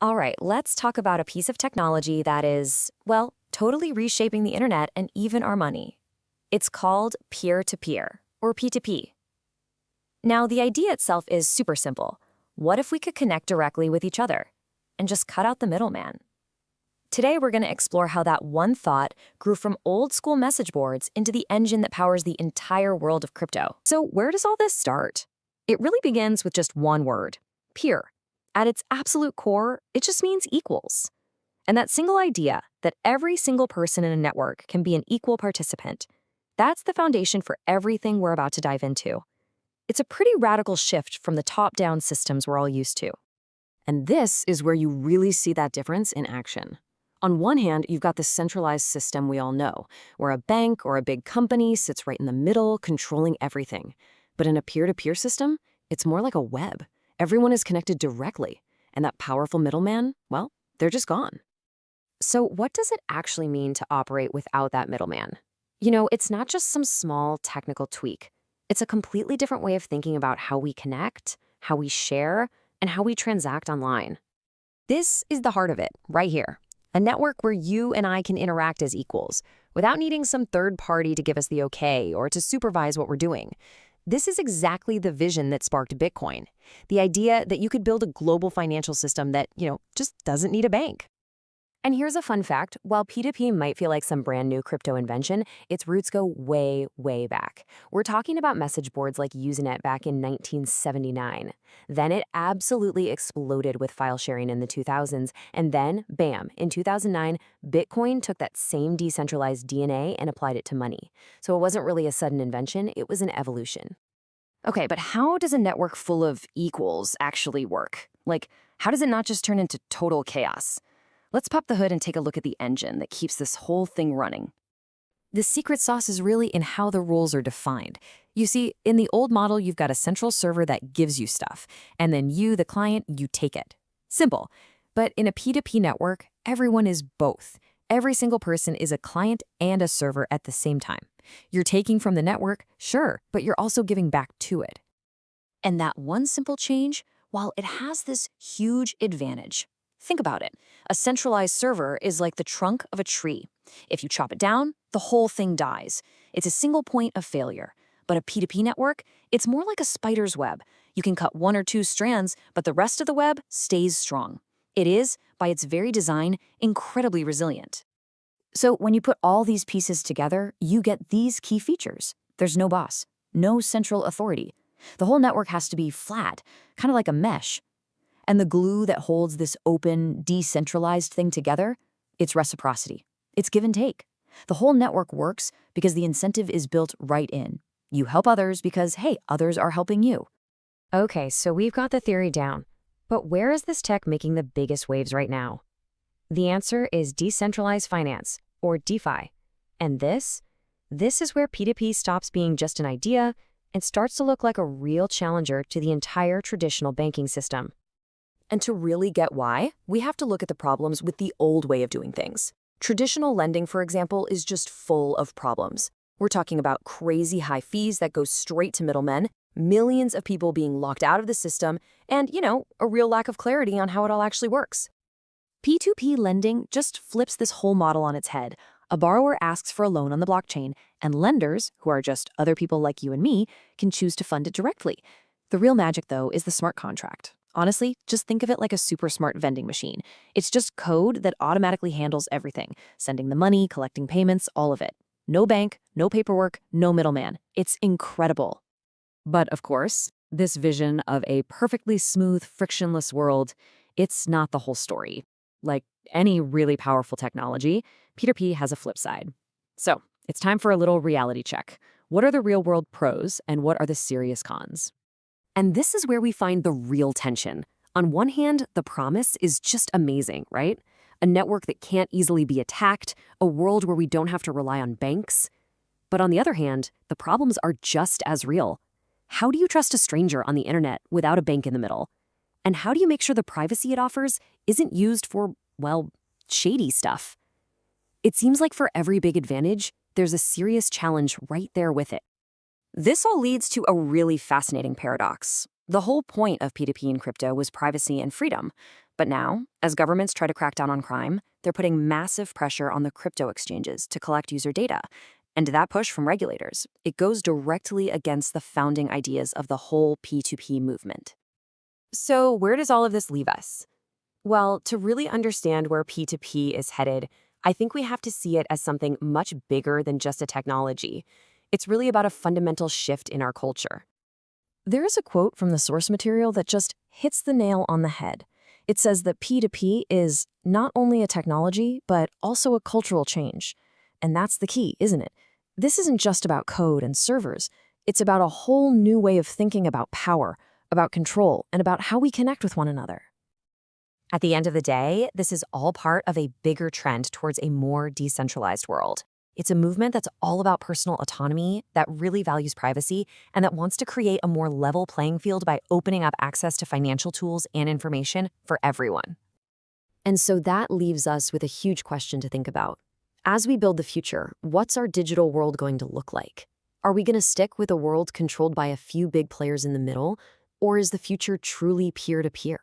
All right, let's talk about a piece of technology that is, well, totally reshaping the internet and even our money. It's called peer-to-peer, or P2P. Now, the idea itself is super simple. What if we could connect directly with each other and just cut out the middleman? Today, we're going to explore how that one thought grew from old-school message boards into the engine that powers the entire world of crypto. So where does all this start? It really begins with just one word: peer. At its absolute core, it just means equals. And that single idea that every single person in a network can be an equal participant, that's the foundation for everything we're about to dive into. It's a pretty radical shift from the top-down systems we're all used to. And this is where you really see that difference in action. On one hand, you've got this centralized system we all know, where a bank or a big company sits right in the middle, controlling everything. But in a peer-to-peer system, it's more like a web. Everyone is connected directly, and that powerful middleman, well, they're just gone. So what does it actually mean to operate without that middleman? You know, it's not just some small technical tweak. It's a completely different way of thinking about how we connect, how we share, and how we transact online. This is the heart of it, right here. A network where you and I can interact as equals, without needing some third party to give us the okay or to supervise what we're doing. This is exactly the vision that sparked Bitcoin. The idea that you could build a global financial system that, just doesn't need a bank. And here's a fun fact. While P2P might feel like some brand new crypto invention, its roots go way, way back. We're talking about message boards like Usenet back in 1979. Then it absolutely exploded with file sharing in the 2000s. And then, bam, in 2009, Bitcoin took that same decentralized DNA and applied it to money. So it wasn't really a sudden invention, it was an evolution. Okay, but how does a network full of equals actually work? Like, how does it not just turn into total chaos? Let's pop the hood and take a look at the engine that keeps this whole thing running. The secret sauce is really in how the rules are defined. You see, in the old model, you've got a central server that gives you stuff, and then you, the client, you take it. Simple. But in a P2P network, everyone is both. Every single person is a client and a server at the same time. You're taking from the network, sure, but you're also giving back to it. And that one simple change, while it has this huge advantage. Think about it. A centralized server is like the trunk of a tree. If you chop it down, the whole thing dies. It's a single point of failure. But a P2P network, it's more like a spider's web. You can cut one or two strands, but the rest of the web stays strong. It is, by its very design, incredibly resilient. So when you put all these pieces together, you get these key features. There's no boss, no central authority. The whole network has to be flat, kind of like a mesh. And the glue that holds this open, decentralized thing together, it's reciprocity. It's give and take. The whole network works because the incentive is built right in. You help others because, hey, others are helping you. Okay, so we've got the theory down. But where is this tech making the biggest waves right now? The answer is decentralized finance, or DeFi. And this is where P2P stops being just an idea and starts to look like a real challenger to the entire traditional banking system. And to really get why, we have to look at the problems with the old way of doing things. Traditional lending, for example, is just full of problems. We're talking about crazy high fees that go straight to middlemen, millions of people being locked out of the system, and, a real lack of clarity on how it all actually works. P2P lending just flips this whole model on its head. A borrower asks for a loan on the blockchain, and lenders, who are just other people like you and me, can choose to fund it directly. The real magic, though, is the smart contract. Honestly, just think of it like a super smart vending machine. It's just code that automatically handles everything, sending the money, collecting payments, all of it. No bank, no paperwork, no middleman. It's incredible. But of course, this vision of a perfectly smooth, frictionless world, it's not the whole story. Like any really powerful technology, P2P has a flip side. So it's time for a little reality check. What are the real-world pros and what are the serious cons? And this is where we find the real tension. On one hand, the promise is just amazing, right? A network that can't easily be attacked, a world where we don't have to rely on banks. But on the other hand, the problems are just as real. How do you trust a stranger on the internet without a bank in the middle? And how do you make sure the privacy it offers isn't used for, shady stuff? It seems like for every big advantage, there's a serious challenge right there with it. This all leads to a really fascinating paradox. The whole point of P2P in crypto was privacy and freedom. But now, as governments try to crack down on crime, they're putting massive pressure on the crypto exchanges to collect user data. And that push from regulators, it goes directly against the founding ideas of the whole P2P movement. So, where does all of this leave us? Well, to really understand where P2P is headed, I think we have to see it as something much bigger than just a technology. It's really about a fundamental shift in our culture. There is a quote from the source material that just hits the nail on the head. It says that P2P is not only a technology, but also a cultural change. And that's the key, isn't it? This isn't just about code and servers. It's about a whole new way of thinking about power, about control, and about how we connect with one another. At the end of the day, this is all part of a bigger trend towards a more decentralized world. It's a movement that's all about personal autonomy, that really values privacy, and that wants to create a more level playing field by opening up access to financial tools and information for everyone. And so that leaves us with a huge question to think about. As we build the future, what's our digital world going to look like? Are we going to stick with a world controlled by a few big players in the middle, or is the future truly peer-to-peer?